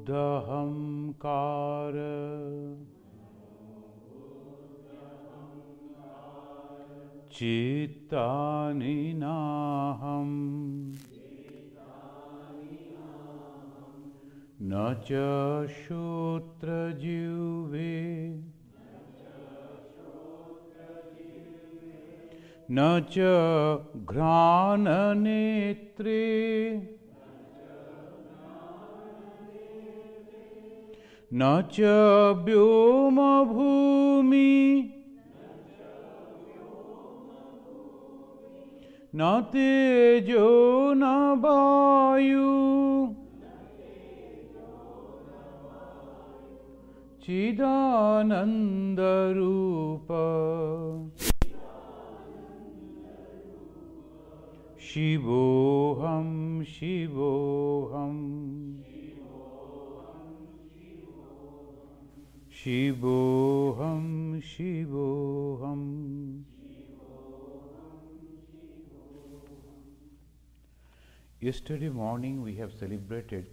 buddhahamkara Chittani naham Nacha shutra juve Nacha grana netre Nacha vyoma bhumi Na tejo na vayu Chidananda rupa Shivoham Shivoham Shivoham Shivoham Yesterday morning we have celebrated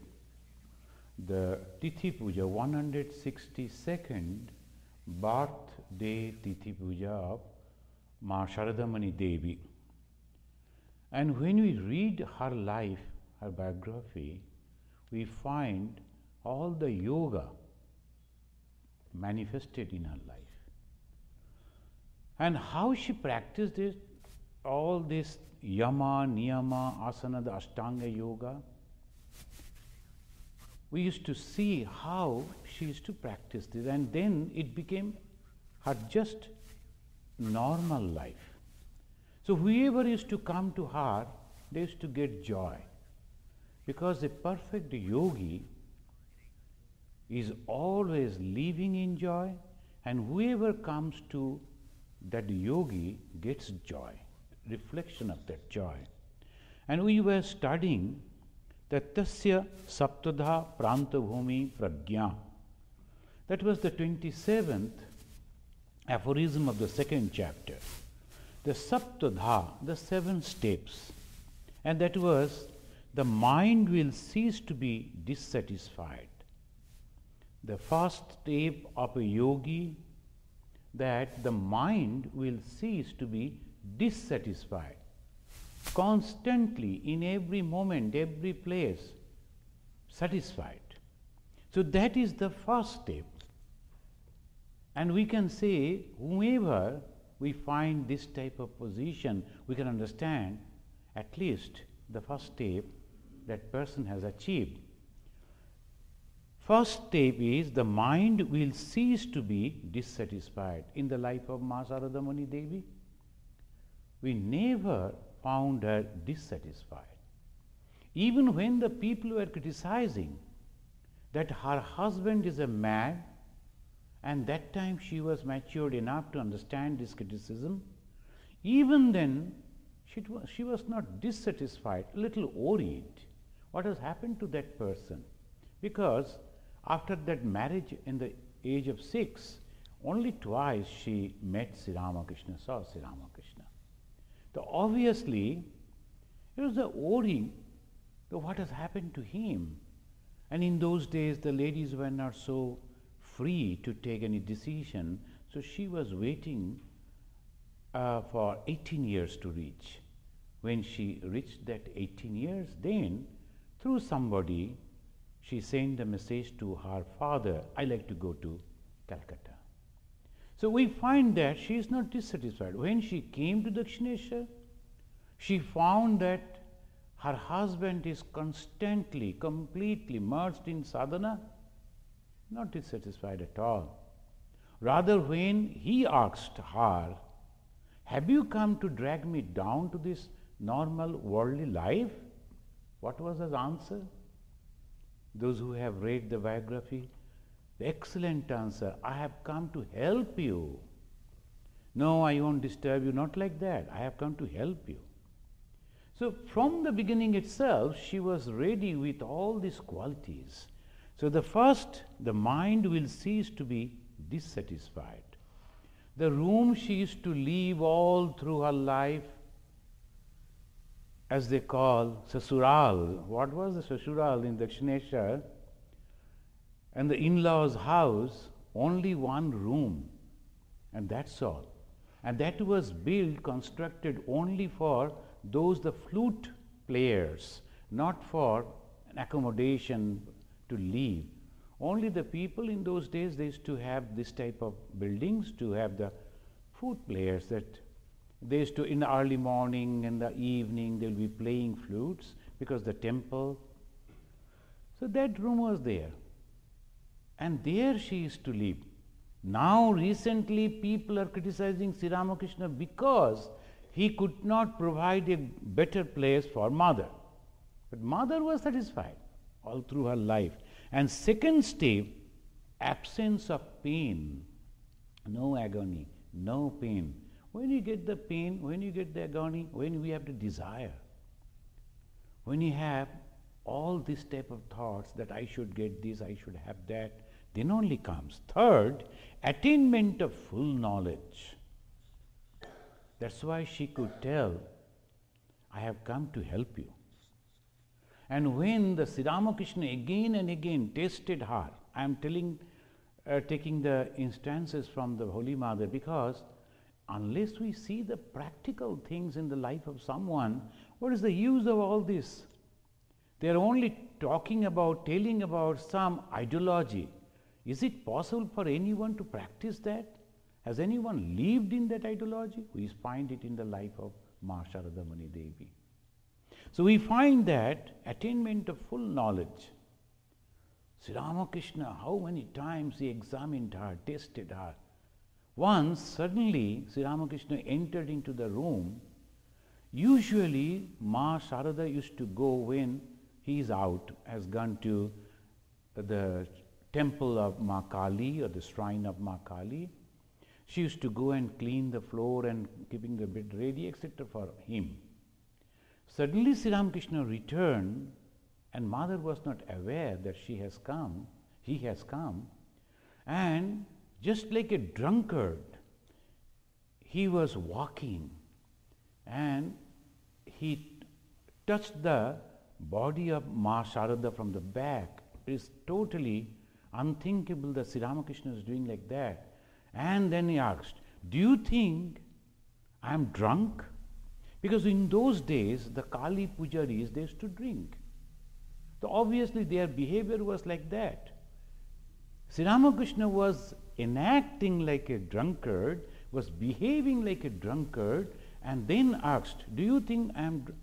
the Tithi Puja, 162nd birthday Tithi Puja of Ma Sharadamani Devi. And when we read her life, her biography, we find all the yoga manifested in her life. And how she practiced it, all this yama, niyama, asana, the Ashtanga yoga. We used to see how she used to practice this, and then it became her just normal life. So whoever used to come to her, they used to get joy, because a perfect yogi is always living in joy, and whoever comes to that yogi gets joy, reflection of that joy. And we were studying that tasya saptadha prantavhumi prajna. That was the 27th aphorism of the second chapter. The saptadha, the 7 steps, and that was the mind will cease to be dissatisfied. The first step of a yogi, that the mind will cease to be dissatisfied. Constantly, in every moment, every place, satisfied. So that is the first step. And we can say, whomever we find this type of position, we can understand at least the first step that person has achieved. First step is the mind will cease to be dissatisfied. In the life of Ma Sharadamani Devi, we never found her dissatisfied. Even when the people were criticizing that her husband is a man, and that time she was matured enough to understand this criticism, even then she was not dissatisfied, a little worried. What has happened to that person? Because after that marriage in the age of 6, only twice she met Sri Ramakrishna, saw Sri Ramakrishna. So obviously, it was a worry that what has happened to him. And in those days, the ladies were not so free to take any decision, so she was waiting for 18 years to reach. When she reached that 18 years, then through somebody, she sent a message to her father, I like to go to Calcutta. So we find that she is not dissatisfied. When she came to Dakshineshwar, she found that her husband is constantly, completely merged in sadhana, not dissatisfied at all. Rather, when he asked her, have you come to drag me down to this normal worldly life? What was his answer? Those who have read the biography, the excellent answer, I have come to help you. No, I won't disturb you, not like that. I have come to help you. So from the beginning itself, she was ready with all these qualities. So the first, the mind will cease to be dissatisfied. The room she used to live all through her life, as they call Sasural. What was the Sasural in Dakshineshwar? And the in-laws' house, only one room, and that's all. And that was built, constructed only for the flute players, not for an accommodation to live. Only the people in those days, they used to have this type of buildings to have the flute players, that they used to, in the early morning and the evening, they will be playing flutes because the temple. So that room was there. And there she used to live. Now recently people are criticizing Sri Ramakrishna because he could not provide a better place for mother. But mother was satisfied all through her life. And second step, absence of pain, no agony, no pain. When you get the pain, when you get the agony, when we have the desire, when you have all this type of thoughts that I should get this, I should have that, then only comes. Third, attainment of full knowledge. That's why she could tell, I have come to help you. And when the Sri Ramakrishna again and again tested her, I am taking the instances from the Holy Mother, because unless we see the practical things in the life of someone, what is the use of all this? They are only telling about some ideology. Is it possible for anyone to practice that? Has anyone lived in that ideology? We find it in the life of Ma Sharada Muni Devi. So we find that attainment of full knowledge. Sri Ramakrishna, how many times he examined her, tested her. Once suddenly Sri Ramakrishna entered into the room. Usually Ma Sharada used to go when he is out, has gone to the temple of Ma Kali or the shrine of Ma Kali. She used to go and clean the floor and keeping the bed ready, etc. for him. Suddenly Sri Ramakrishna returned, and mother was not aware that he has come, and just like a drunkard, he was walking, and he touched the body of Ma Sharada from the back. It is totally unthinkable that Sri Ramakrishna is doing like that. And then he asked, do you think I am drunk? Because in those days, the Kali pujaris, they used to drink. So obviously their behavior was like that. Sri Ramakrishna was enacting like a drunkard, was behaving like a drunkard, and then asked, do you think I am drunk?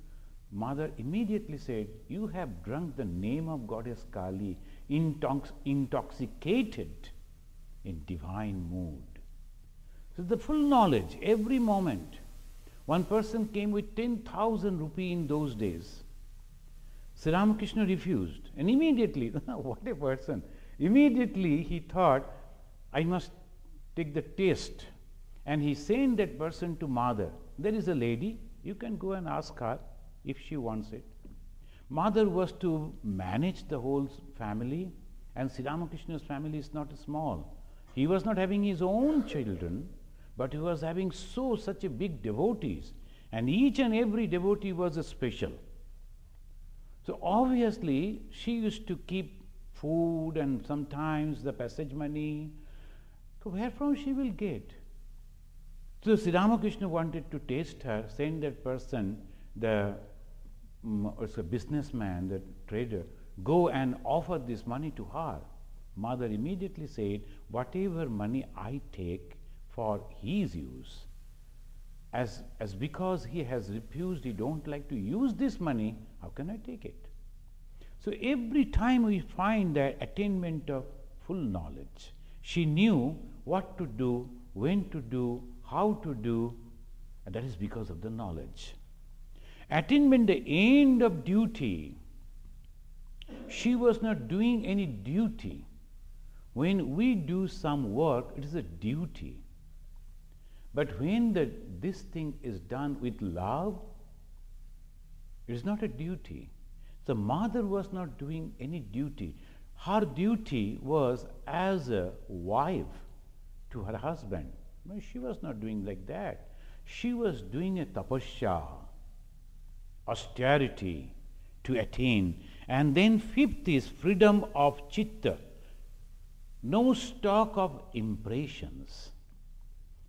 Mother immediately said, you have drunk the name of Goddess Kali, intoxicated in divine mood. So the full knowledge, every moment. One person came with 10,000 rupees in those days. Sri Ramakrishna refused, and immediately, what a person, immediately he thought, I must take the taste. And he sent that person to mother. There is a lady, you can go and ask her if she wants it. Mother was to manage the whole family, and Sri Ramakrishna's family is not small. He was not having his own children, but he was having such a big devotees, and each and every devotee was a special. So obviously she used to keep food and sometimes the passage money. So where from she will get? So Sri Ramakrishna wanted to taste her, send that person, it's a businessman, the trader, go and offer this money to her. Mother immediately said, whatever money I take for his use, as because he has refused, he don't like to use this money, how can I take it? So every time we find that attainment of full knowledge. She knew what to do, when to do, how to do, and that is because of the knowledge. Attainment, the end of duty. She was not doing any duty. When we do some work, it is a duty. But when this thing is done with love, it is not a duty. The mother was not doing any duty. Her duty was as a wife to her husband. No, she was not doing like that. She was doing a tapasya, austerity to attain. And then fifth is freedom of chitta, no stock of impressions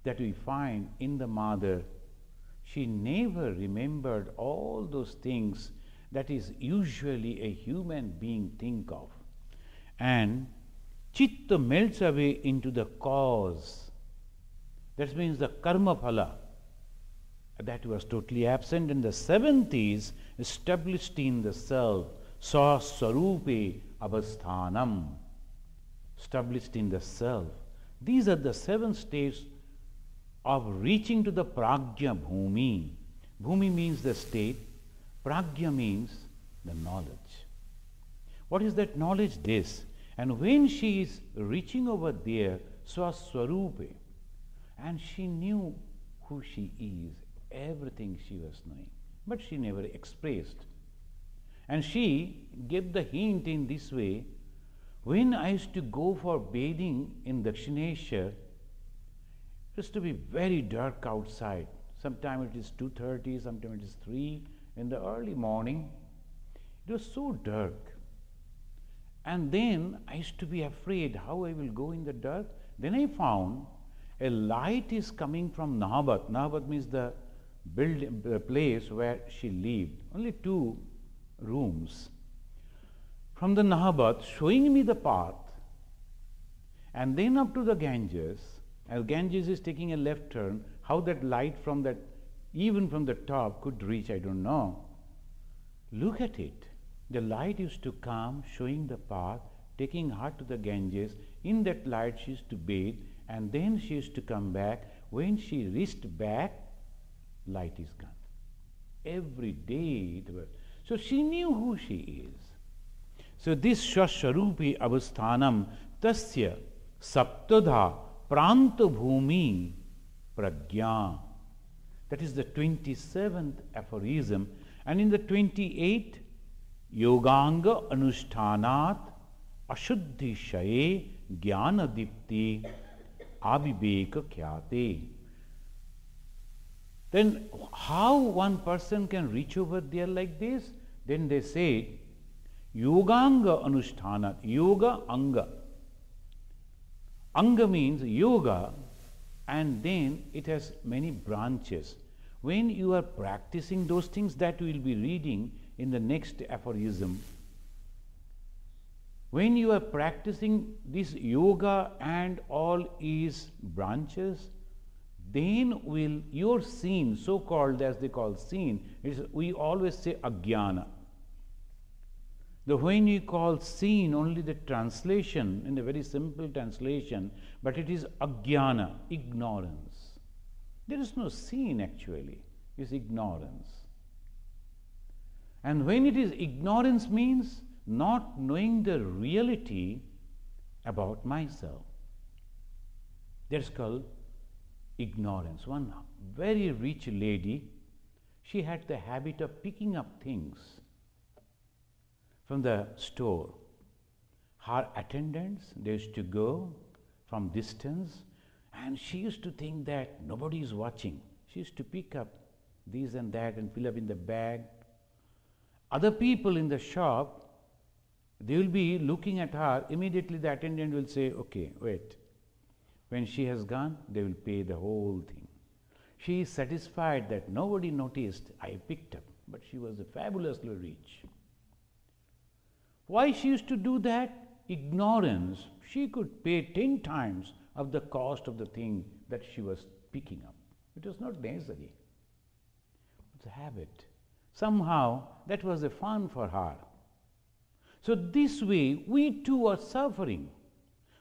that we find in the mother. She never remembered all those things that is usually a human being think of. And chitta melts away into the cause. That means the karma phala. That was totally absent. And the seventh is established in the self. Sa swarupe avasthanam. Established in the self. These are the 7 states of reaching to the prajna bhumi. Bhumi means the state. Prajna means the knowledge. What is that knowledge? This. And when she is reaching over there, swaswarupe, and she knew who she is, everything she was knowing, but she never expressed. And she gave the hint in this way. When I used to go for bathing in Dakshineshwar, it used to be very dark outside. Sometimes it is 2:30, sometimes it is 3 in the early morning. It was so dark. And then I used to be afraid how I will go in the dark. Then I found a light is coming from Nahabat. Nahabat means the place where she lived. Only 2 rooms. From the Nahabat, showing me the path, and then up to the Ganges. As Ganges is taking a left turn, how that light from that, even from the top, could reach, I don't know. Look at it. The light used to come, showing the path, taking her to the Ganges. In that light she used to bathe, and then she used to come back. When she reached back, light is gone. Every day it was. So she knew who she is. So this Shasharupi Avasthanam Tasya Saptadha Pranta Bhumi Pragya. That is the 27th aphorism. And in the 28th, Yoganga Anushthanat Ashuddhi Shaye Jnana Dipti Aviveka Khyate. Then how one person can reach over there like this? Then they say, Yoganga Anushthanat. Yoga Anga. Anga means yoga, and then it has many branches. When you are practicing those things that we will be reading in the next aphorism, when you are practicing this yoga and all its branches, then will your scene, so-called as they call scene, we always say ajnana. When you call scene, only the translation, in a very simple translation, but it is ajnana, ignorance. There is no scene actually, it is ignorance. And when it is ignorance means not knowing the reality about myself. That's called ignorance. One very rich lady, she had the habit of picking up things from the store. Her attendants, they used to go from distance, and she used to think that nobody is watching. She used to pick up this and that and fill up in the bag. Other people in the shop, they will be looking at her. Immediately the attendant will say, okay, wait. When she has gone, they will pay the whole thing. She is satisfied that nobody noticed I picked up, but she was fabulously rich. Why she used to do that? Ignorance. She could pay 10 times of the cost of the thing that she was picking up. It was not necessary. It's a habit. Somehow that was a fun for her. So this way we too are suffering.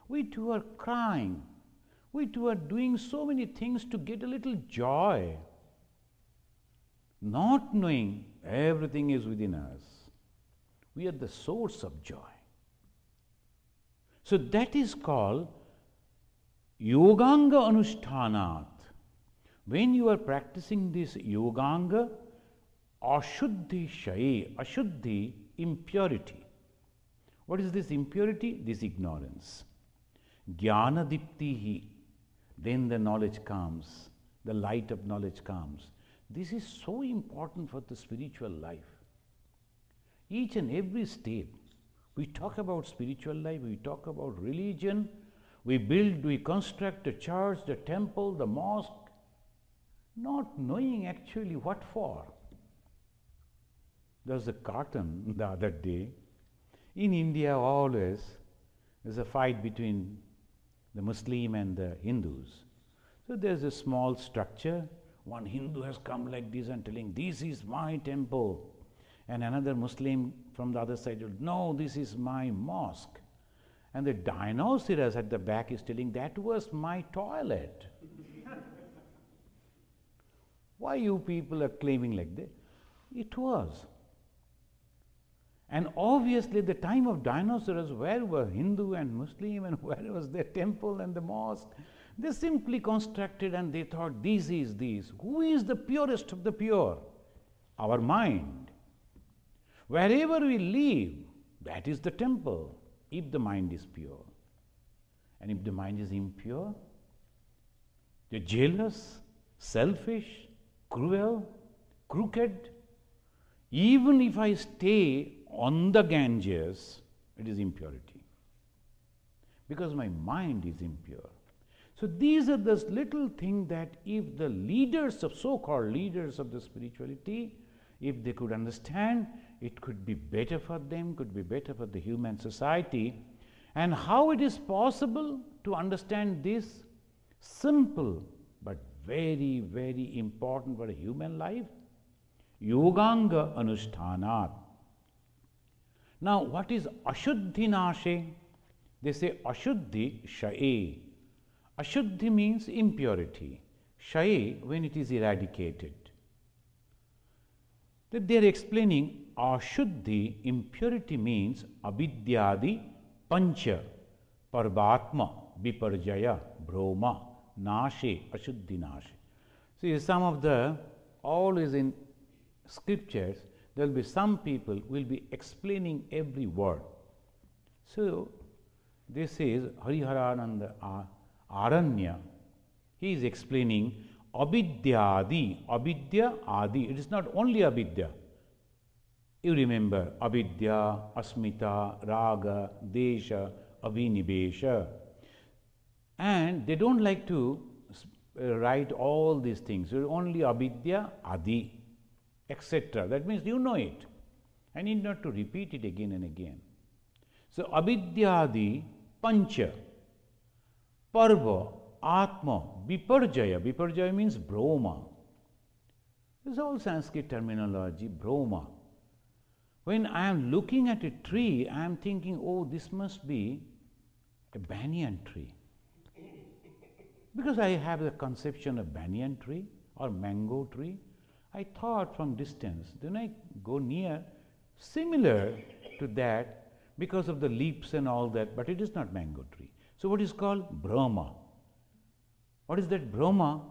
We too are crying. We too are doing so many things to get a little joy, not knowing everything is within us. We are the source of joy. So that is called Yoganga Anushthanat. When you are practicing this Yoganga, Ashuddhi Shaye, Ashuddhi, impurity. What is this impurity? This ignorance. Jnana Diptihi. Then the knowledge comes, the light of knowledge comes. This is so important for the spiritual life. Each and every step We talk about spiritual life, we talk about religion, we construct the church, the temple, the mosque, not knowing actually what for. There was a cartoon the other day. In India, always there's a fight between the Muslim and the Hindus. So there's a small structure. One Hindu has come like this and telling, this is my temple. And another Muslim from the other side, no, this is my mosque. And the Dinosaurus at the back is telling, that was my toilet. Why you people are claiming like that? It was. And obviously at the time of dinosaurs, where were Hindu and Muslim and where was their temple and the mosque? They simply constructed and they thought, this is this. Who is the purest of the pure? Our mind. Wherever we live, that is the temple, if the mind is pure. And if the mind is impure, you're jealous, selfish, cruel, crooked. Even if I stay on the Ganges, it is impurity. Because my mind is impure. So these are those little things that if the leaders of, so-called leaders of the spirituality, if they could understand, it could be better for them, could be better for the human society. And how it is possible to understand this? Simple, but very, very important for a human life. Yoganga anushtanat. Now, what is ashuddhi nashe? They say ashuddhi shaye. Ashuddhi means impurity. Shaye, when it is eradicated. That they are explaining ashuddhi, impurity means avidyadi pancha parvatma viparjaya brahma nashe ashuddhi nashe. See, some of the, always in scriptures, there will be some people who will be explaining every word. So, this is Hariharananda Aranya. He is explaining avidyadi, avidya adi. It is not only avidya. You remember avidya, asmita, raga, desha, avinibesha. And they don't like to write all these things. So only avidya, adi, etc. That means you know it. I need not to repeat it again and again. So avidyadi pancha parva atma viparjaya. Viparjaya means brahma. This is all Sanskrit terminology, brahma. When I am looking at a tree, I am thinking, oh, this must be a banyan tree. Because I have the conception of banyan tree or mango tree, I thought from distance. Then I go near, similar to that because of the leaves and all that, but it is not mango tree. So what is called Brahma? What is that Brahma?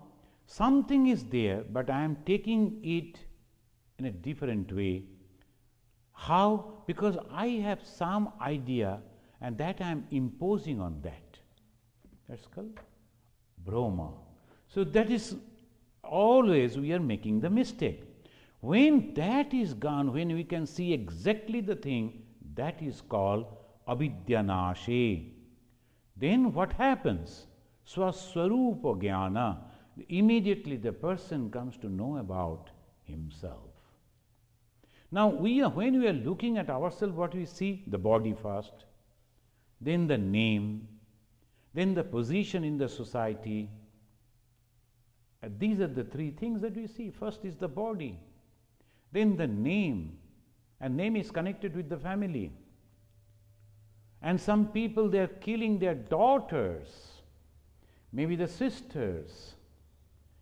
Something is there, but I am taking it in a different way. How? Because I have some idea and that I am imposing on that. That's called Brahma. So that is always we are making the mistake. When that is gone, when we can see exactly the thing, that is called avidyanashe. Then what happens? Swaswarupa jnana. Immediately the person comes to know about himself. Now when we are looking at ourselves, what we see? The body first, then the name, then the position in the society. These are the three things that we see. First is the body, then the name, and name is connected with the family. And some people, they are killing their daughters, maybe the sisters,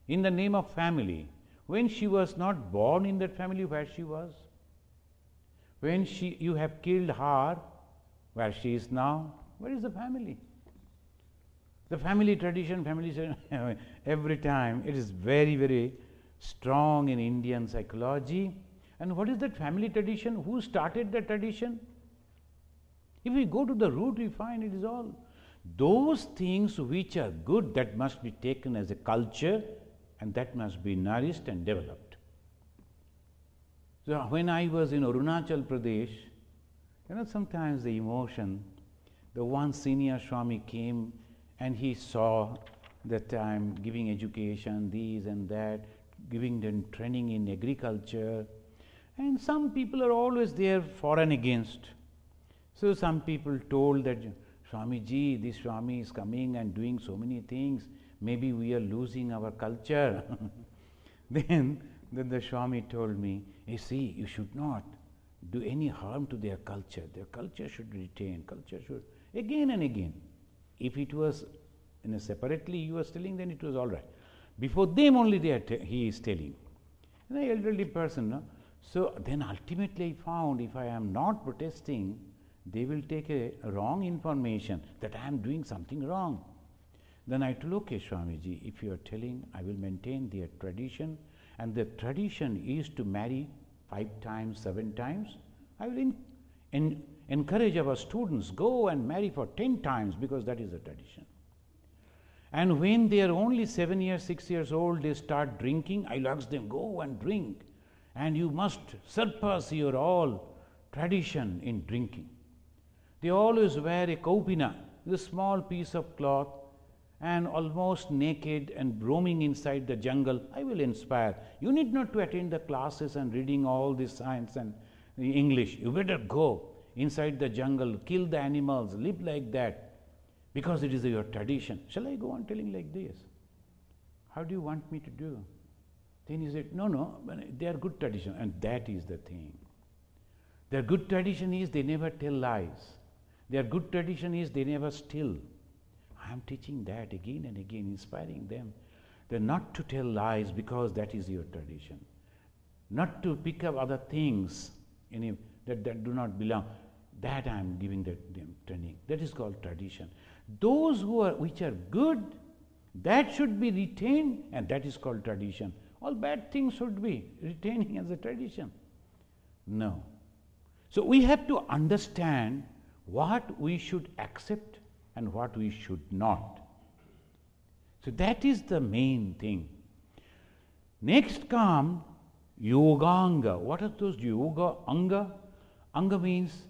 in the name of family. When she was not born in that family, where she was? When you have killed her, where she is now, where is the family? The family tradition, every time, it is very, very strong in Indian psychology. And what is that family tradition? Who started the tradition? If we go to the root, we find it is all those things which are good that must be taken as a culture and that must be nourished and developed. So when I was in Arunachal Pradesh, Sometimes the emotion, the one senior Swami came and he saw that I'm giving education, these and that, giving them training in agriculture, and some people are always there for and against. So some people told that, Swamiji, this Swami is coming and doing so many things, maybe we are losing our culture. Then the Swami told me, you see, you should not do any harm to their culture. Their culture should retain, culture should, again and again. If it was separately you was telling, then it was all right. Before them only he is telling. An elderly person, no? So then ultimately I found, if I am not protesting, they will take a wrong information that I am doing something wrong. Then I told, okay, Swamiji, if you are telling, I will maintain their tradition, and the tradition is to marry 5 times, 7 times. I will encourage our students, go and marry for 10 times, because that is the tradition. And when they are only 7 years, 6 years old, they start drinking, I will ask them, go and drink, and you must surpass your all tradition in drinking. They always wear a kaupina, a small piece of cloth, and almost naked and roaming inside the jungle. I will inspire. You need not to attend the classes and reading all this science and English. You better go inside the jungle, kill the animals, live like that, because it is your tradition. Shall I go on telling like this? How do you want me to do? Then he said, no, they are good tradition, and that is the thing. Their good tradition is they never tell lies. Their good tradition is they never steal. I am teaching that again and again, inspiring them. They are not to tell lies, because that is your tradition. Not to pick up other things that do not belong. That I am giving them training. That is called tradition. Those which are good, that should be retained, and that is called tradition. All bad things should be retaining as a tradition. No. So we have to understand what we should accept and what we should not. So that is the main thing. Next come Yoganga. What are those yoga? Anga? Anga means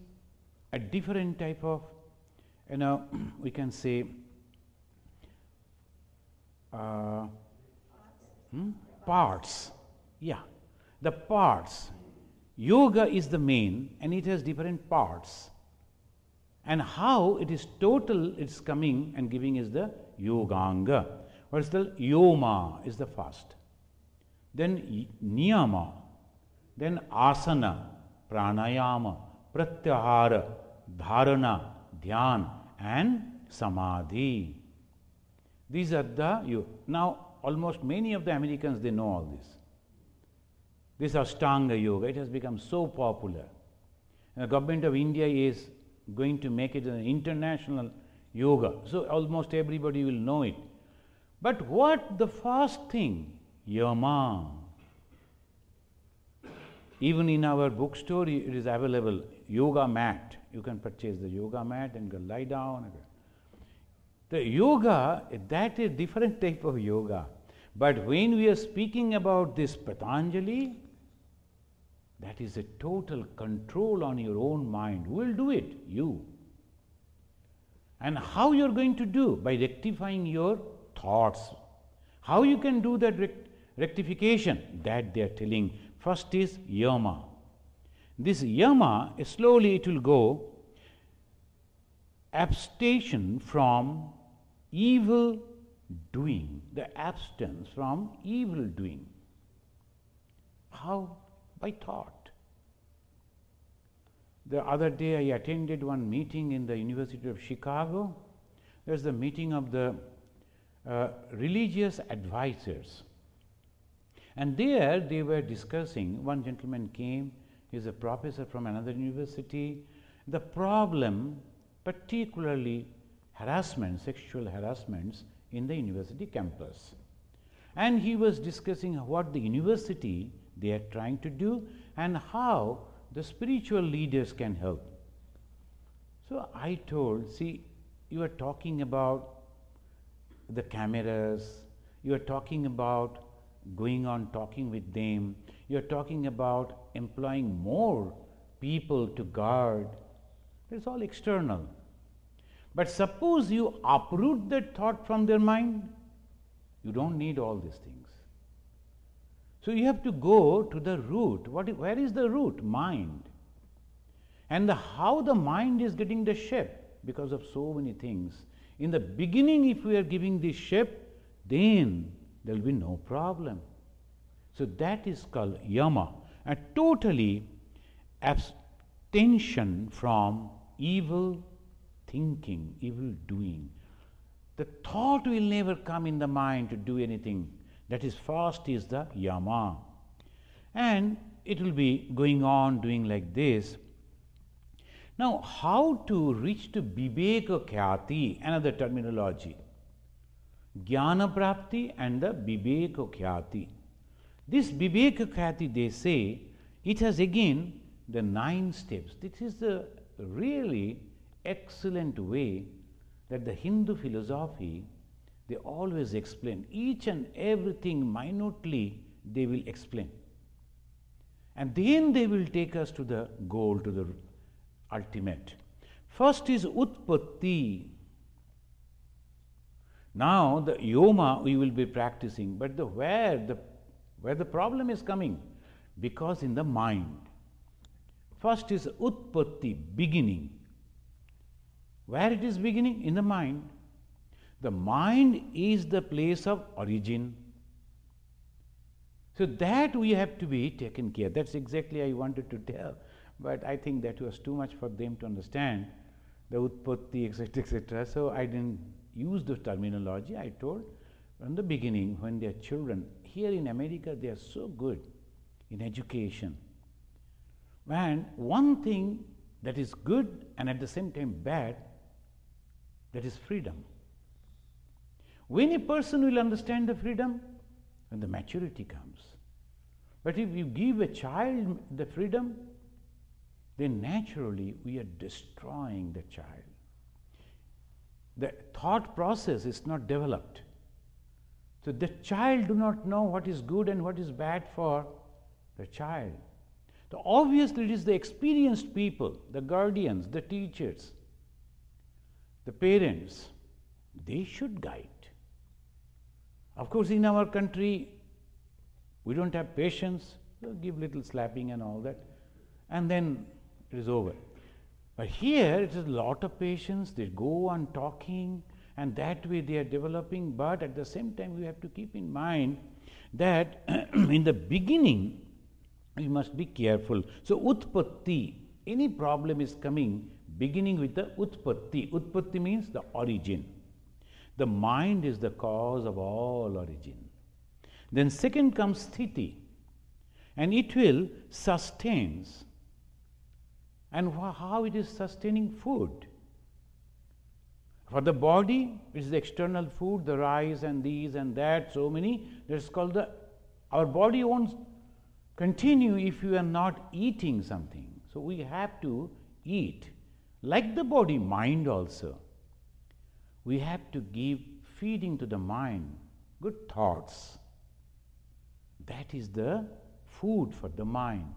a different type of, we can say, parts. Yeah, the parts. Yoga is the main, and it has different parts. And how it is total, it's coming and giving is the Yoganga. What is the Yoma is the first. Then Niyama, then Asana, Pranayama, Pratyahara, Dharana, Dhyan, and Samadhi. These are the, now almost many of the Americans, they know all this. This Ashtanga Yoga, it has become so popular. And the government of India is going to make it an international yoga. So almost everybody will know it. But what the first thing? Yama. Even in our bookstore it is available, yoga mat. You can purchase the yoga mat and go lie down. The yoga, that is different type of yoga. But when we are speaking about this Patanjali, that is a total control on your own mind. Who will do it? You. And how you are going to do? By rectifying your thoughts. How you can do that rectification? That they are telling. First is yama. This yama, slowly it will go, abstention from evil doing, the abstinence from evil doing. How? By thought. The other day I attended one meeting in the University of Chicago. There's the meeting of the religious advisors. And there they were discussing, one gentleman came, he's a professor from another university, the problem, particularly harassment, sexual harassments in the university campus. And he was discussing what the university they are trying to do and how the spiritual leaders can help. So I told, see, you are talking about the cameras, you are talking about going on talking with them, you are talking about employing more people to guard It's all external. But suppose you uproot that thought from their mind, you don't need all these things. So you have to go to the root. Where is the root? Mind. And how the mind is getting the shape because of so many things. In the beginning, if we are giving this shape, then there will be no problem. So that is called yama, a totally abstention from evil thinking, evil doing. The thought will never come in the mind to do anything. That is first is the yama. And it will be going on doing like this. Now, how to reach to Viveka Khyati, another terminology. Jnana Prapti and the Viveka Khyati. This Viveka Khyati, they say, it has again the 9 steps. This is the really excellent way that the Hindu philosophy, they always explain. Each and everything minutely they will explain. And then they will take us to the goal, to the ultimate. First is Utpatti. Now the Yoma we will be practicing, but where the problem is coming? Because in the mind. First is Utpatti, beginning. Where it is beginning? In the mind. The mind is the place of origin. So that we have to be taken care. That's exactly I wanted to tell. But I think that was too much for them to understand, the Utpatti, etc., etc. So I didn't use the terminology. I told from the beginning, when they are children, here in America they are so good in education. And one thing that is good and at the same time bad, that is freedom. When a person will understand the freedom, when the maturity comes. But if you give a child the freedom, then naturally we are destroying the child. The thought process is not developed. So the child do not know what is good and what is bad for the child. So obviously it is the experienced people, the guardians, the teachers, the parents, they should guide. Of course, in our country, we don't have patience, so give little slapping and all that, and then it is over. But here it is a lot of patience, they go on talking, and that way they are developing, but at the same time we have to keep in mind that in the beginning we must be careful. So Utpatti, any problem is coming beginning with the Utpatti. Utpatti means the origin. The mind is the cause of all origin. Then second comes Sthiti, and it will sustains. And how it is sustaining food? For the body, it is the external food, the rice and these and that, so many. That's called our body won't continue if you are not eating something. So we have to eat. Like the body, mind also. We have to give feeding to the mind, good thoughts. That is the food for the mind.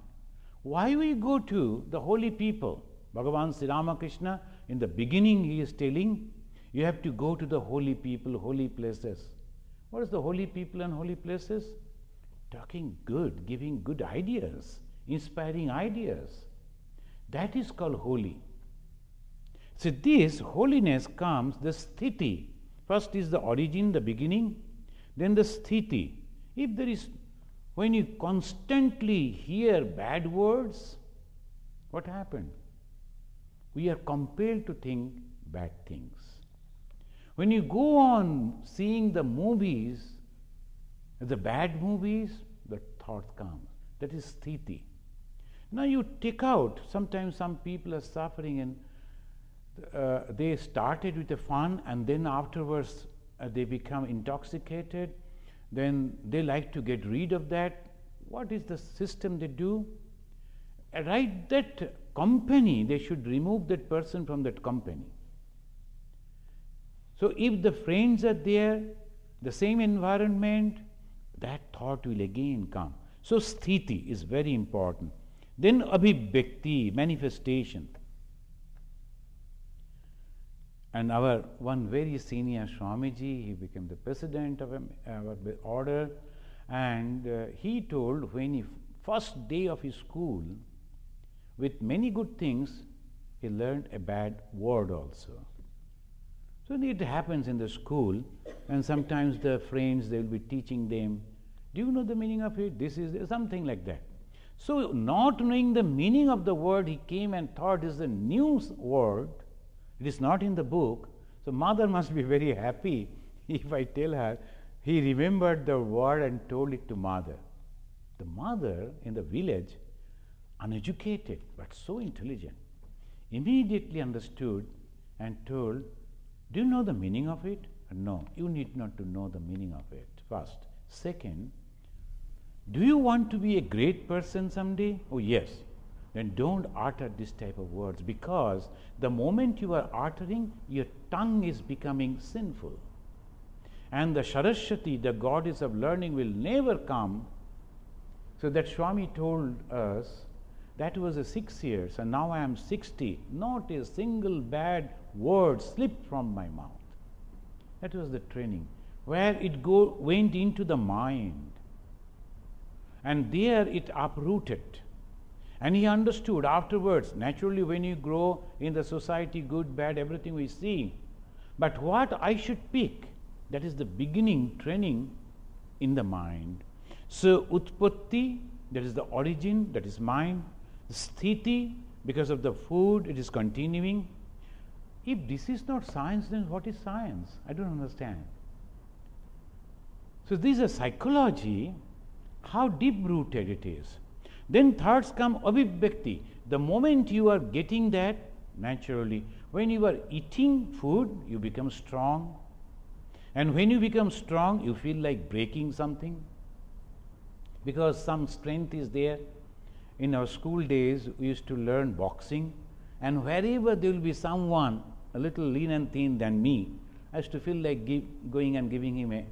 Why we go to the holy people? Bhagavan Sri Ramakrishna, in the beginning he is telling, you have to go to the holy people, holy places. What is the holy people and holy places? Talking good, giving good ideas, inspiring ideas. That is called holy. So this holiness comes, the sthiti. First is the origin, the beginning, then the sthiti. If there is, when you constantly hear bad words, what happened? We are compelled to think bad things. When you go on seeing the movies, the bad movies, the thought comes. That is sthiti. Now you take out, sometimes some people are suffering and they started with the fun and then afterwards they become intoxicated. Then they like to get rid of that. What is the system they do? Right, that company, they should remove that person from that company. So if the friends are there, the same environment, that thought will again come. So sthiti is very important. Then abhibhakti, manifestation. And our one very senior Swamiji, he became the president of our order, and he told when he first day of his school, with many good things, he learned a bad word also. So it happens in the school, and sometimes the friends, they will be teaching them, do you know the meaning of it? This is something like that. So not knowing the meaning of the word, he came and thought this is a new word. It is not in the book. So mother must be very happy if I tell her, he remembered the word and told it to mother. The mother in the village, uneducated but so intelligent, immediately understood and told, do you know the meaning of it? No, you need not to know the meaning of it first. Second, do you want to be a great person someday? Oh yes. Then don't utter this type of words, because the moment you are uttering, your tongue is becoming sinful. And the Saraswati, the goddess of learning, will never come. So that Swami told us, that was 6 years, and now I am 60. Not a single bad word slipped from my mouth. That was the training, where it went into the mind. And there it uprooted. And he understood afterwards, naturally when you grow in the society, good, bad, everything we see. But what I should pick, that is the beginning training in the mind. So utpatti, that is the origin, that is mind. Sthiti, because of the food, it is continuing. If this is not science, then what is science? I don't understand. So this is psychology, how deep-rooted it is. Then thirds come abhivakti. The moment you are getting that, naturally, when you are eating food, you become strong. And when you become strong, you feel like breaking something, because some strength is there. In our school days, we used to learn boxing, and wherever there will be someone a little lean and thin than me, I used to feel like going and giving him a,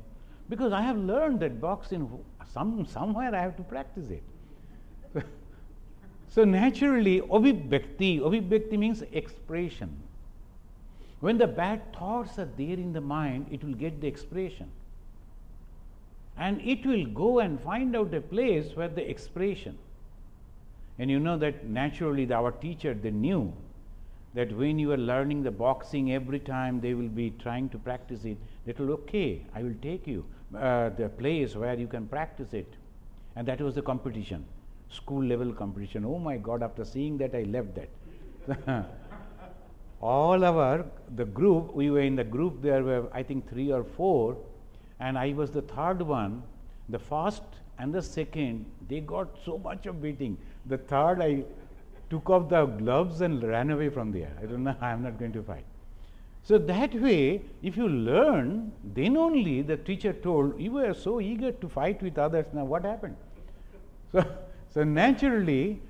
because I have learned that boxing, somewhere I have to practice it. So naturally, abhivakti means expression. When the bad thoughts are there in the mind, it will get the expression. And it will go and find out a place where the expression. And you know that naturally our teacher, they knew that when you are learning the boxing, every time they will be trying to practice it, they will, okay, I will take you the place where you can practice it. And that was the competition, school level competition. Oh my God, after seeing that, I left that. All the group, we were in the group, there were I think 3 or 4, and I was the third one. The first and the second, they got so much of beating. The third, I took off the gloves and ran away from there. I don't know, I am not going to fight. So that way, if you learn, then only the teacher told, you were so eager to fight with others, now what happened? So naturally,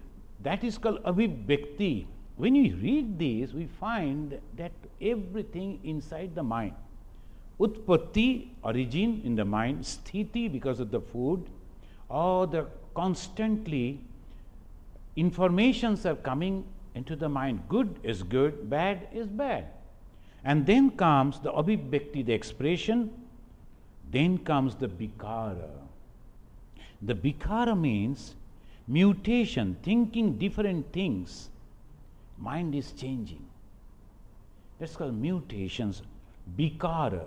that is called abhivakti. When we read this, we find that everything inside the mind. Utpatti, origin in the mind, sthiti, because of the food, or the constantly informations are coming into the mind. Good is good, bad is bad. And then comes the abhivakti, the expression. Then comes the vikara. The vikara means mutation, thinking different things. Mind is changing. That's called mutations, vikara.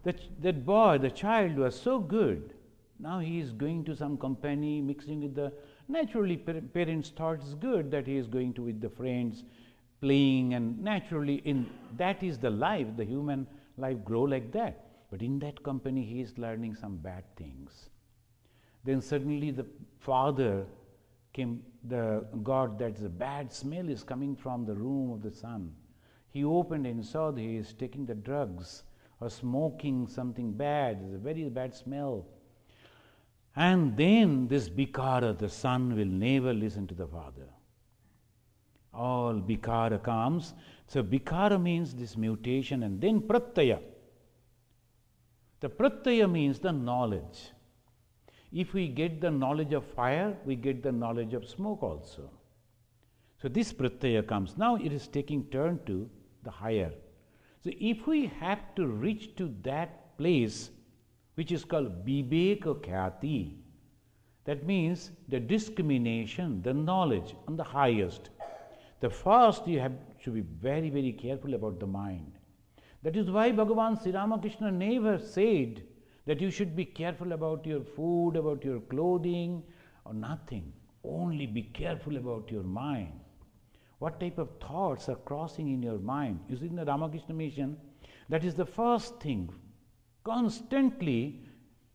That boy, the child was so good. Now he is going to some company, mixing with the, naturally parents thought it's good that he is going to with the friends, playing, and naturally that is the life, the human life grow like that. But in that company he is learning some bad things. Then suddenly the father came, the God, that the bad smell is coming from the room of the son. He opened and saw that he is taking the drugs or smoking something bad. It's a very bad smell. And then this vikara, the son, will never listen to the father. All vikara comes. So vikara means this mutation, and then pratyaya. The pratyaya means the knowledge. If we get the knowledge of fire, we get the knowledge of smoke also. So this pratyaya comes. Now it is taking turn to the higher. So if we have to reach to that place which is called Viveka Khyati, that means the discrimination, the knowledge on the highest. The first you have to be very, very careful about the mind. That is why Bhagavan Sri Ramakrishna never said that you should be careful about your food, about your clothing, or nothing. Only be careful about your mind. What type of thoughts are crossing in your mind? You see, in the Ramakrishna mission, that is the first thing. Constantly,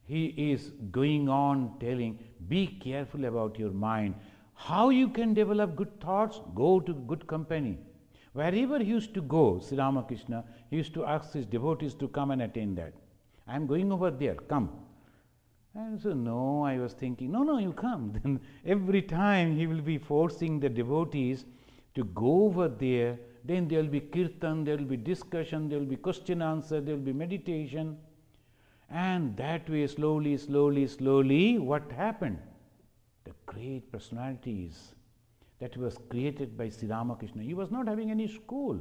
he is going on telling, be careful about your mind. How you can develop good thoughts? Go to good company. Wherever he used to go, Sri Ramakrishna, he used to ask his devotees to come and attend that. I am going over there, come. And so, no, I was thinking, no, you come. Then every time he will be forcing the devotees to go over there. Then there will be kirtan, there will be discussion, there will be question answer, there will be meditation. And that way, slowly, what happened? The great personalities that was created by Sri Ramakrishna. He was not having any school.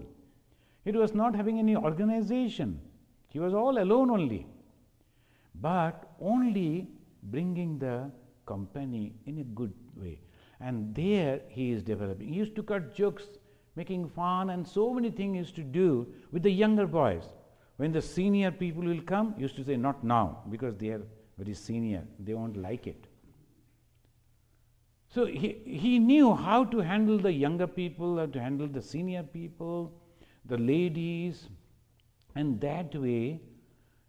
He was not having any organization. He was all alone only. But only bringing the company in a good way. And there he is developing. He used to cut jokes, making fun, and so many things he used to do with the younger boys. When the senior people will come, he used to say, not now, because they are very senior. They won't like it. So he knew how to handle the younger people, how to handle the senior people, the ladies, and that way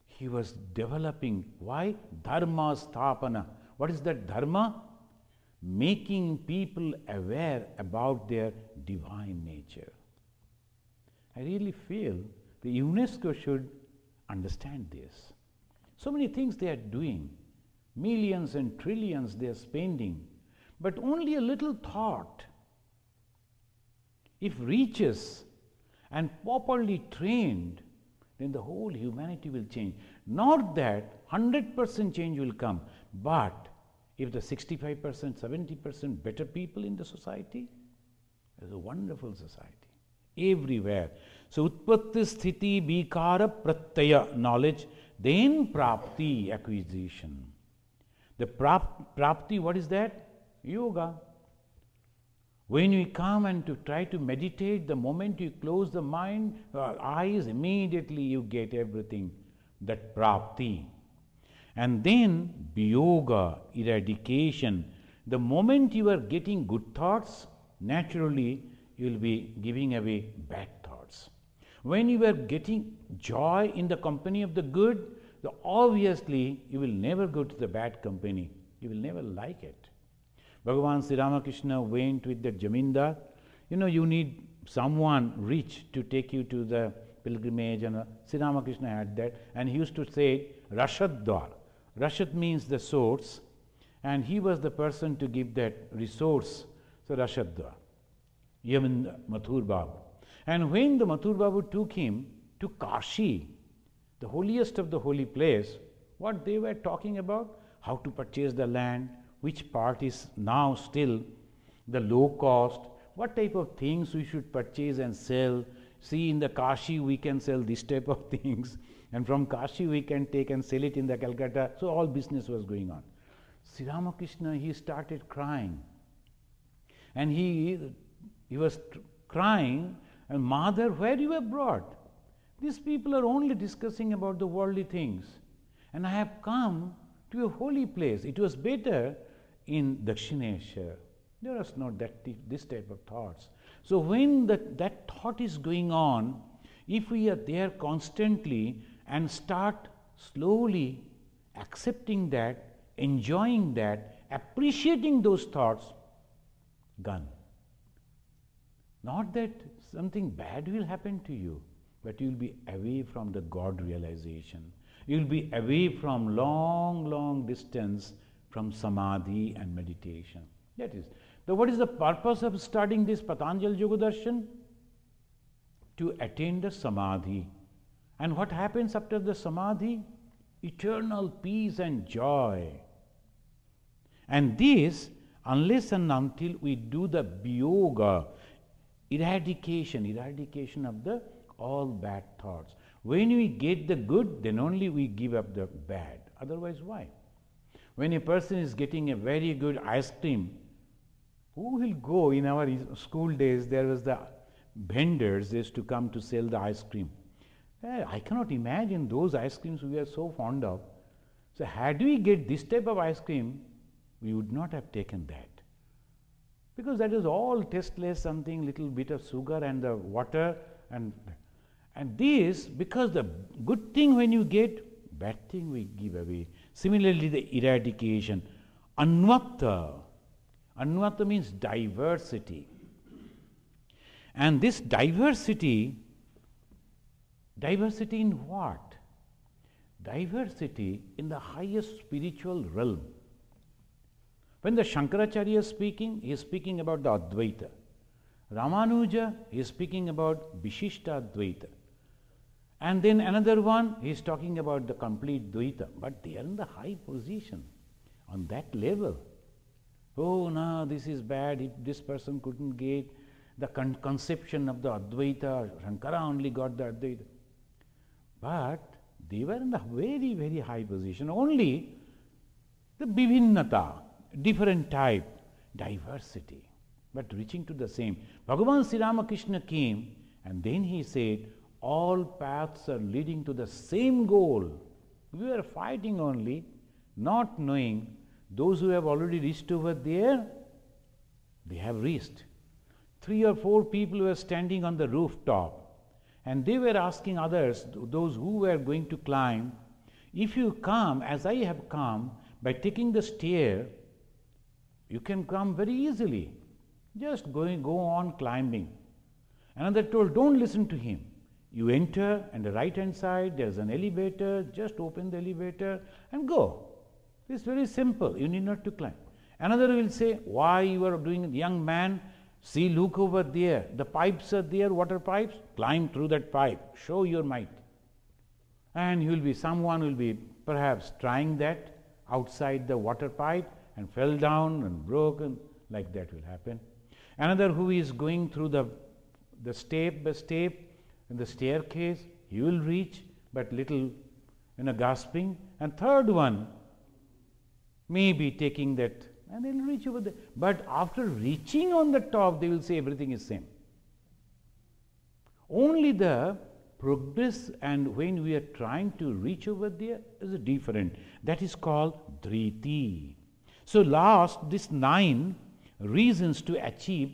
he was developing. Why? Dharma sthapana. What is that dharma? Making people aware about their divine nature. I really feel the UNESCO should understand this. So many things they are doing, millions and trillions they are spending, but only a little thought, if reaches and properly trained, then the whole humanity will change. Not that 100% change will come, but if the 65%, 70% better people in the society, there's a wonderful society everywhere. So utpatti sthiti vikara pratyaya, knowledge, then prapti, acquisition. The prapti, what is that? Yoga. When you come and to try to meditate, the moment you close the mind, eyes, immediately you get everything. That prapti. And then yoga, eradication. The moment you are getting good thoughts, naturally you will be giving away bad thoughts. When you are getting joy in the company of the good, obviously you will never go to the bad company. You will never like it. Bhagavan Sri Ramakrishna went with the Jamindar. You need someone rich to take you to the pilgrimage, and Sri Ramakrishna had that, and he used to say Rashadwar. Rashad means the source, and he was the person to give that resource. So Rashadwar, Yamin Mathur Babu. And when the Mathur Babu took him to Kashi, the holiest of the holy place, what they were talking about? How to purchase the land, which part is now still the low cost, what type of things we should purchase and sell. See, in the Kashi we can sell this type of things, and from Kashi we can take and sell it in the Calcutta. So all business was going on. Sri Ramakrishna, he started crying. And he was crying, and Mother, where you were brought? These people are only discussing about the worldly things. And I have come to a holy place. It was better in Dakshineshwar. There was not this type of thoughts. So when that thought is going on, if we are there constantly and start slowly accepting that, enjoying that, appreciating those thoughts, gone. Not that something bad will happen to you, but you will be away from the God realization. You will be away from long distance from samadhi and meditation. That is. What is the purpose of starting this Patanjali Yoga Darshan? To attain the samadhi. And what happens after the samadhi? Eternal peace and joy. And this, unless and until we do the yoga, eradication of the all bad thoughts. When we get the good, then only we give up the bad. Otherwise, why? When a person is getting a very good ice cream, who will go? In our school days, there was the vendors used to come to sell the ice cream. I cannot imagine those ice creams we are so fond of. So had we get this type of ice cream, we would not have taken that. Because that is all tasteless, something little bit of sugar and the water and this, because the good thing when you get, bad thing we give away. Similarly, the eradication. Anvata. Anvata means diversity. And this diversity in what? Diversity in the highest spiritual realm. When the Shankaracharya is speaking, he is speaking about the Advaita. Ramanuja is speaking about Vishishta Advaita. And then another one, he is talking about the complete Dvaita. But they are in the high position, on that level. Oh, no, this is bad, if this person couldn't get the conception of the Advaita, Shankara only got the Advaita. But they were in the very, very high position. Only the Vivinnata, different type, diversity, but reaching to the same. Bhagavan Sri Ramakrishna came and then he said, all paths are leading to the same goal. We were fighting only, not knowing those who have already reached over there, they have reached. 3 or 4 people were standing on the rooftop and they were asking others, those who were going to climb, if you come as I have come, by taking the stair, you can come very easily. Just go on climbing. Another told, don't listen to him. You enter and the right hand side there is an elevator, just open the elevator and go. It's very simple, you need not to climb. Another will say, why you are doing it, young man, see, look over there, the pipes are there, water pipes, climb through that pipe, show your might. And someone will be perhaps trying that outside the water pipe and fell down and broken, like that will happen. Another who is going through the step by step in the staircase, he will reach, but little gasping. And third one may be taking that and they will reach over there. But after reaching on the top, they will say everything is same. Only the progress and when we are trying to reach over there is different. That is called dhriti. So last, this 9 reasons to achieve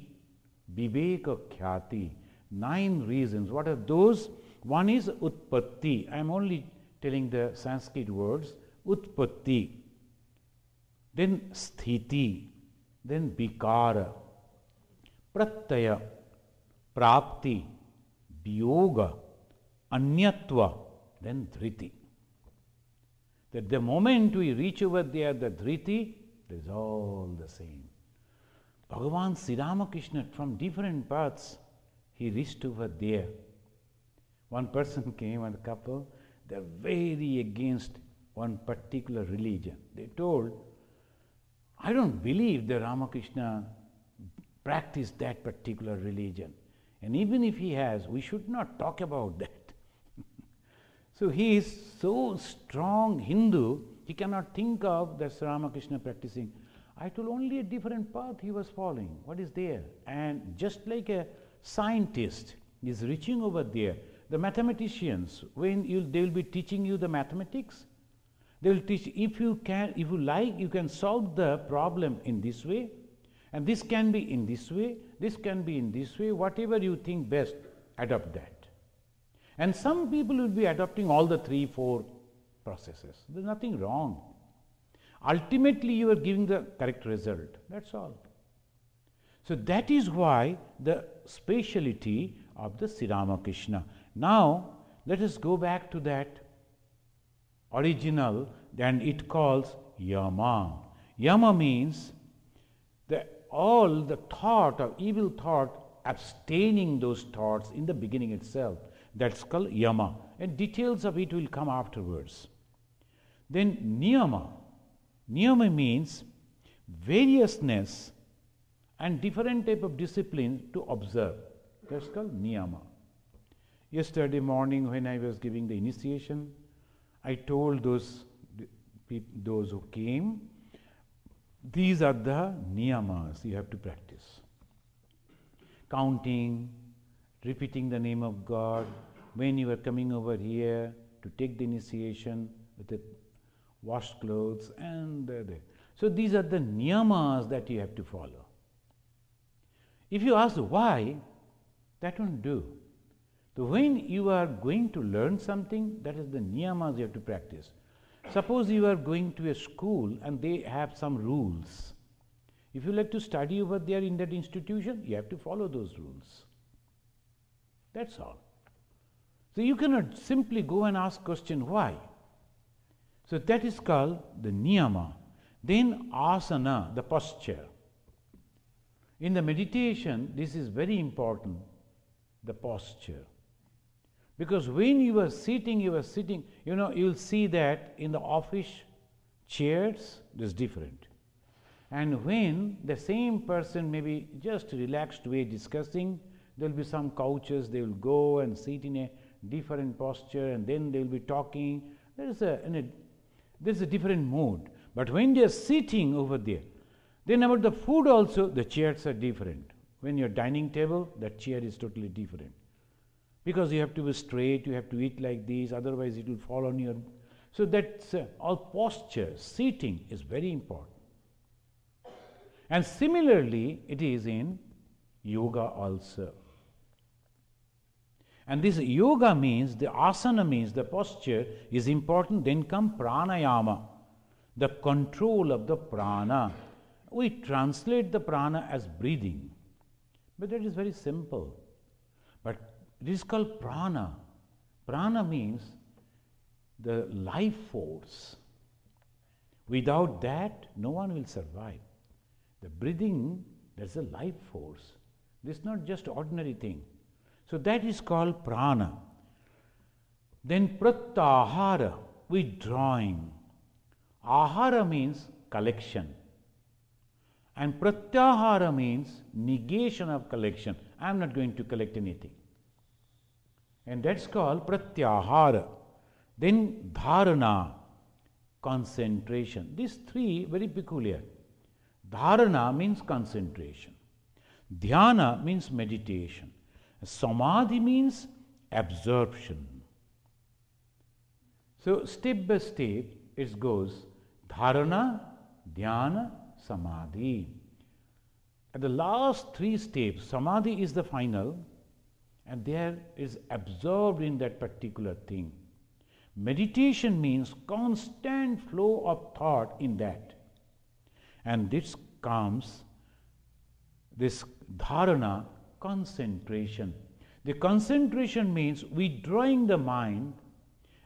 viveka khyati. 9 reasons. What are those? One is utpatti. I am only telling the Sanskrit words. Utpatti. Then sthiti. Then vikara. Pratyaya. Prapti. Viyoga. Anyatva. Then dhriti. That the moment we reach over there, the dhriti, it is all the same. Bhagavan Sri Ramakrishna from different paths, he reached over there. One person came, one couple, they are very against one particular religion. They told, I don't believe that Ramakrishna practiced that particular religion. And even if he has, we should not talk about that. So he is so strong Hindu, he cannot think of that Ramakrishna practicing. I told only a different path he was following. What is there? And just like a scientist is reaching over there, the mathematicians, they will be teaching you the mathematics. They will teach, if you like, you can solve the problem in this way, and this can be in this way, this can be in this way, whatever you think best, adopt that. And some people will be adopting all the 3, 4 processes. There is nothing wrong. Ultimately, you are giving the correct result. That's all. So that is why the speciality of the Sri Ramakrishna. Now, let us go back to that original, and it calls yama. Yama means all the thought of evil thought, abstaining those thoughts in the beginning itself. That's called yama. And details of it will come afterwards. Then niyama. Niyama means variousness and different type of discipline to observe. That's called niyama. Yesterday morning when I was giving the initiation, I told those who came, these are the niyamas you have to practice. Counting, repeating the name of God, when you are coming over here to take the initiation with the washed clothes and so these are the niyamas that you have to follow. If you ask why, that won't do. So when you are going to learn something, that is the niyamas you have to practice. Suppose you are going to a school and they have some rules. If you like to study over there in that institution, you have to follow those rules. That's all. So you cannot simply go and ask question why. So that is called the niyama. Then asana, the posture. In the meditation, this is very important, the posture. Because when you are sitting, you will see that in the office chairs, it is different. And when the same person maybe just relaxed way discussing, there will be some couches, they will go and sit in a different posture and then they will be talking. There is a different mood. But when they are sitting over there, then about the food also, the chairs are different. When you are dining table, that chair is totally different. Because you have to be straight, you have to eat like this, otherwise it will fall on your... So that's all posture, sitting is very important. And similarly, it is in yoga also. And this yoga means, the asana means, the posture is important. Then come pranayama, the control of the prana. We translate the prana as breathing, but that is very simple. But it is called prana. Prana means the life force. Without that, no one will survive. The breathing, that's a life force. This is not just ordinary thing. So that is called prana. Then pratyahara, withdrawing. Ahara means collection. And pratyahara means negation of collection. I am not going to collect anything. And that's called pratyahara. Then dharana, concentration. These three very peculiar. Dharana means concentration. Dhyana means meditation. Samadhi means absorption. So step by step it goes dharana, dhyana, samadhi. At the last three steps, samadhi is the final, and there is absorbed in that particular thing. Meditation means constant flow of thought in that. And this comes, this dharana, concentration. The concentration means withdrawing the mind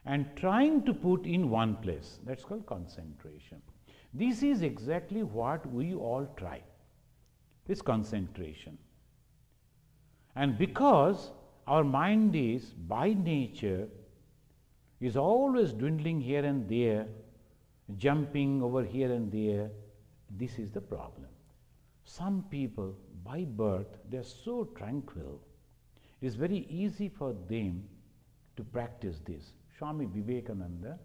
and trying to put in one place. That's called concentration. This is exactly what we all try, this concentration. And because our mind is by nature is always dwindling here and there, jumping over here and there, this is the problem. Some people by birth, they are so tranquil. It is very easy for them to practice this. Swami Vivekananda,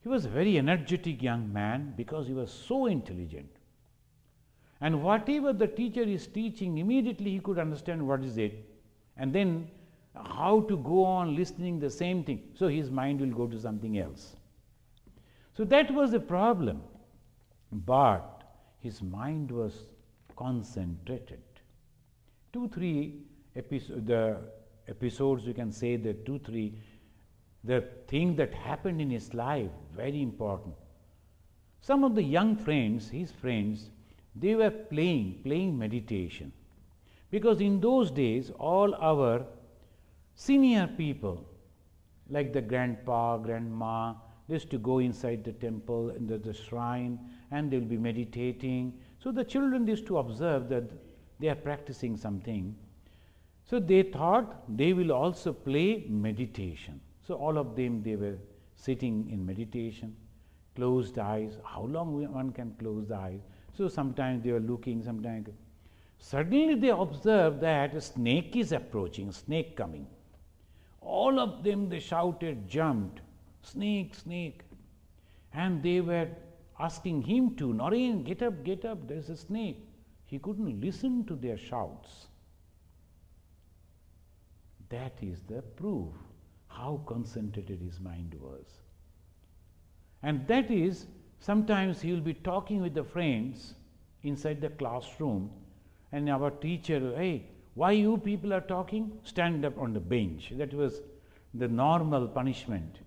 he was a very energetic young man because he was so intelligent. And whatever the teacher is teaching, immediately he could understand what is it, and then how to go on listening the same thing. So his mind will go to something else. So that was the problem. But his mind was concentrated. 2-3 episodes, you can say that 2-3, the thing that happened in his life, very important. Some of the young friends, his friends, they were playing meditation. Because in those days, all our senior people, like the grandpa, grandma, they used to go inside the temple, in the shrine, and they will be meditating. So the children used to observe that they are practicing something. So they thought they will also play meditation. So all of them, they were sitting in meditation, closed eyes. How long one can close the eyes? So sometimes they were looking, sometimes. Suddenly they observed that a snake is approaching, snake coming. All of them, they shouted, jumped, snake, snake. And they were asking him to, Naren, get up, there's a snake. He couldn't listen to their shouts. That is the proof how concentrated his mind was. And that is, sometimes he will be talking with the friends inside the classroom, and our teacher, hey, why you people are talking? Stand up on the bench. That was the normal punishment.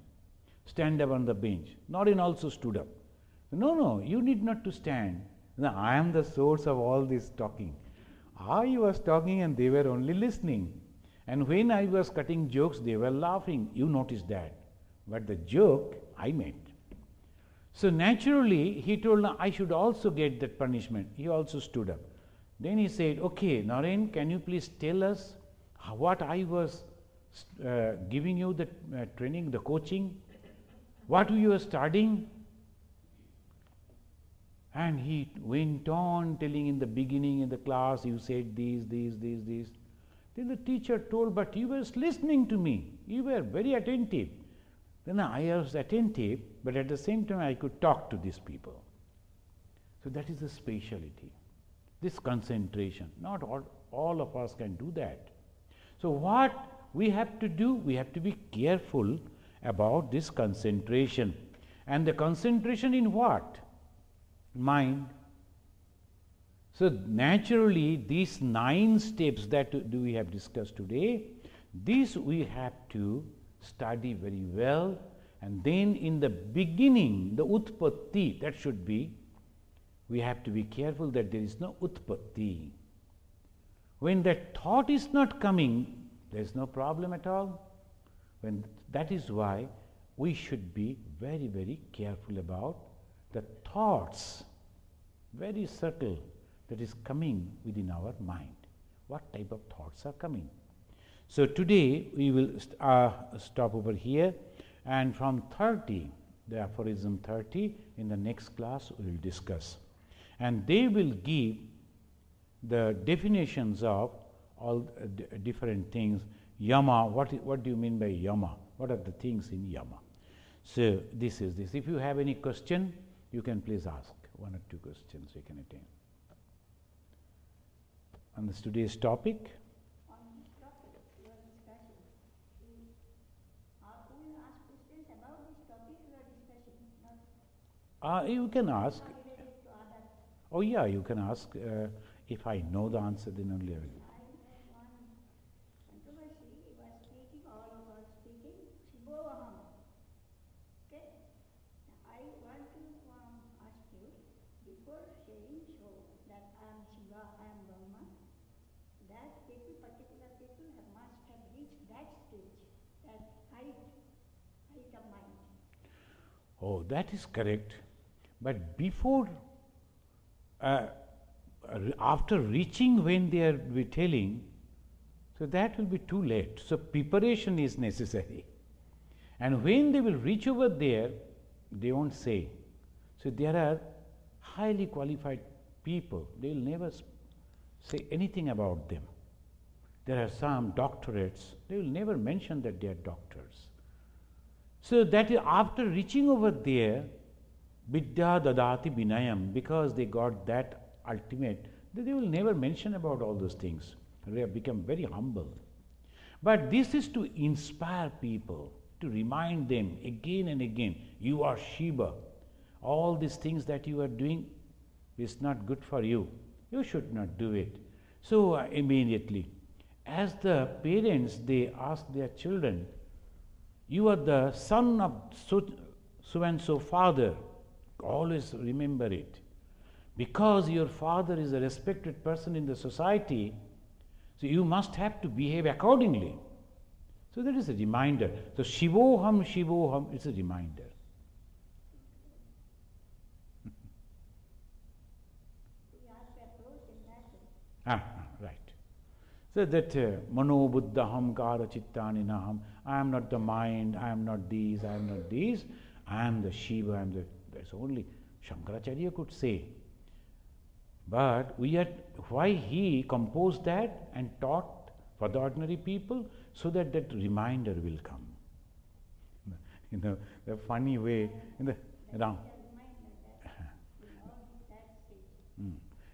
Stand up on the bench. Naren also stood up. No, you need not to stand. No, I am the source of all this talking. I was talking and they were only listening. And when I was cutting jokes, they were laughing. You noticed that. But the joke, I made. So naturally, he told, I should also get that punishment. He also stood up. Then he said, okay, Naren, can you please tell us what I was giving you the training, the coaching? What you were studying? And he went on telling in the beginning in the class, you said this. Then the teacher told, but you were listening to me. You were very attentive. Then I was attentive, but at the same time I could talk to these people. So that is the speciality, this concentration. Not all of us can do that. So what we have to do, we have to be careful about this concentration. And the concentration in what? Mind. So naturally, these 9 steps that we have discussed today, these we have to study very well, and then in the beginning, the utpatti, that should be, we have to be careful that there is no utpatti. When that thought is not coming, there is no problem at all. That is why we should be very, very careful about the thoughts, very subtle, that is coming within our mind. What type of thoughts are coming? So today we will stop over here, and from 30, the aphorism 30, in the next class we will discuss. And they will give the definitions of all different things. Yama, what do you mean by yama? What are the things in yama? So this is this. If you have any question, you can please ask 1 or 2 questions you can attend. On this today's topic. On this topic you are discussing, we will ask questions about this topic you are discussing, not You can ask. related to other. Oh yeah, you can ask. If I know the answer, then only I will. I had one controversy. He was speaking, all of us speaking, Shivoham. Okay? Now, I want to ask you, before saying so, that I am Shiva, I am Brahma, that people, particular people must have reached that stage, that height of mind. Oh, that is correct. But before, after reaching when they are telling, so that will be too late. So preparation is necessary. And when they will reach over there, they won't say. So there are highly qualified people, they will never say anything about them. There are some doctorates, they will never mention that they are doctors. So that is after reaching over there, Vidya dadati vinayam, because they got that ultimate, they will never mention about all those things. They have become very humble. But this is to inspire people, to remind them again and again, you are Shiva. All these things that you are doing is not good for you. You should not do it. So immediately, as the parents, they ask their children, you are the son of so and so father. Always remember it. Because your father is a respected person in the society, so you must have to behave accordingly. So that is a reminder. So Shivoham, Shivoham, it's a reminder. We have to approach in that way. Right. So that Mano Buddhaham Kara Chittani Naham, I am not the mind, I am not these, I am not these, I am the Shiva, I am the. That's only Shankaracharya could say. But why he composed that and taught for the ordinary people? so that that reminder will come. In the funny way, in the Ram.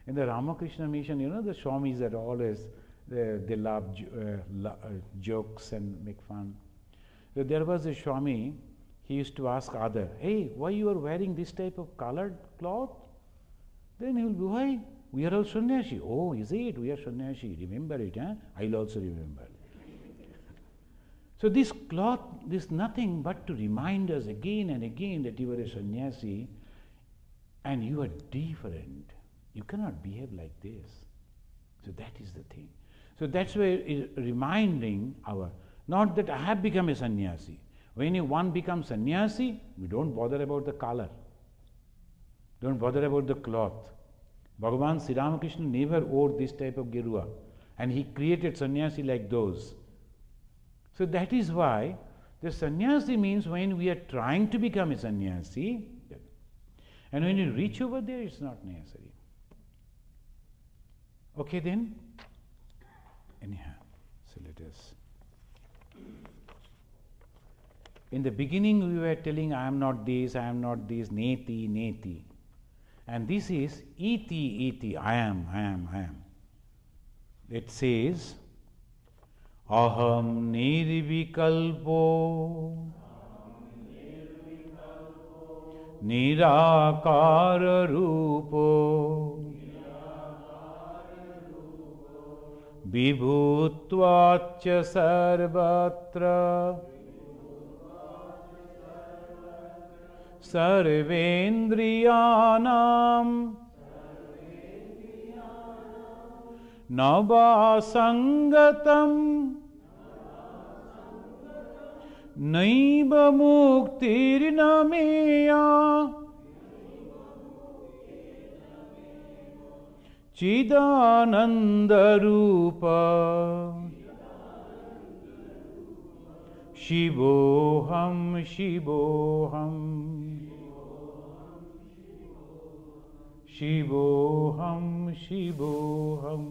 In the Ramakrishna mission, the Swamis are always, they love jokes and make fun. So there was a Swami, he used to ask other, hey, why you are wearing this type of colored cloth? Then he will be, why? We are all sannyasi. Oh, is it? We are sannyasi. Remember it, huh? I will also remember. So this cloth is nothing but to remind us again and again that you are a sannyasi and you are different. You cannot behave like this. So that is the thing. So that's why it is reminding not that I have become a sannyasi. When one becomes sannyasi, we don't bother about the color. Don't bother about the cloth. Bhagavan Sri Ramakrishna never wore this type of gerua, and he created sannyasi like those. So that is why the sannyasi means when we are trying to become a sannyasi, and when you reach over there, it's not necessary. Okay then? Anyhow, so let us. In the beginning we were telling, I am not this, neti, neti. And this is iti, iti, I am. It says, aham nirvikalpo nirakara rupo vibhutvacha sarvatra sarvendriyanam navasangatam naiva muktirnameya chidanandarupa shivoham shivoham shivoham shivoham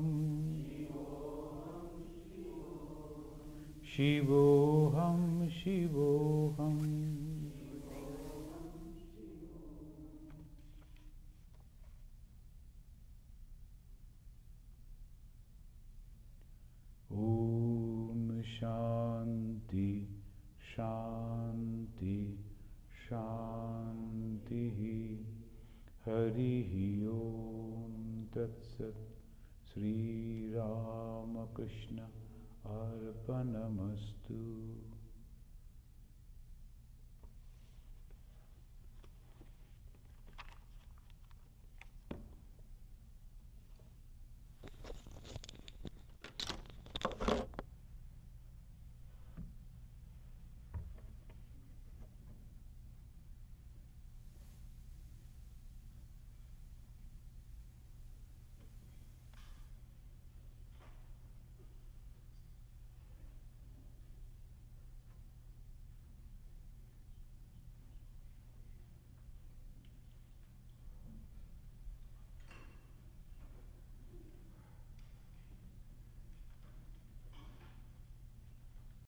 shivoham shivoham. Om Shanti Shanti Shanti. Harihi Om Tat Sat. Sri Ramakrishna Arpanamastu.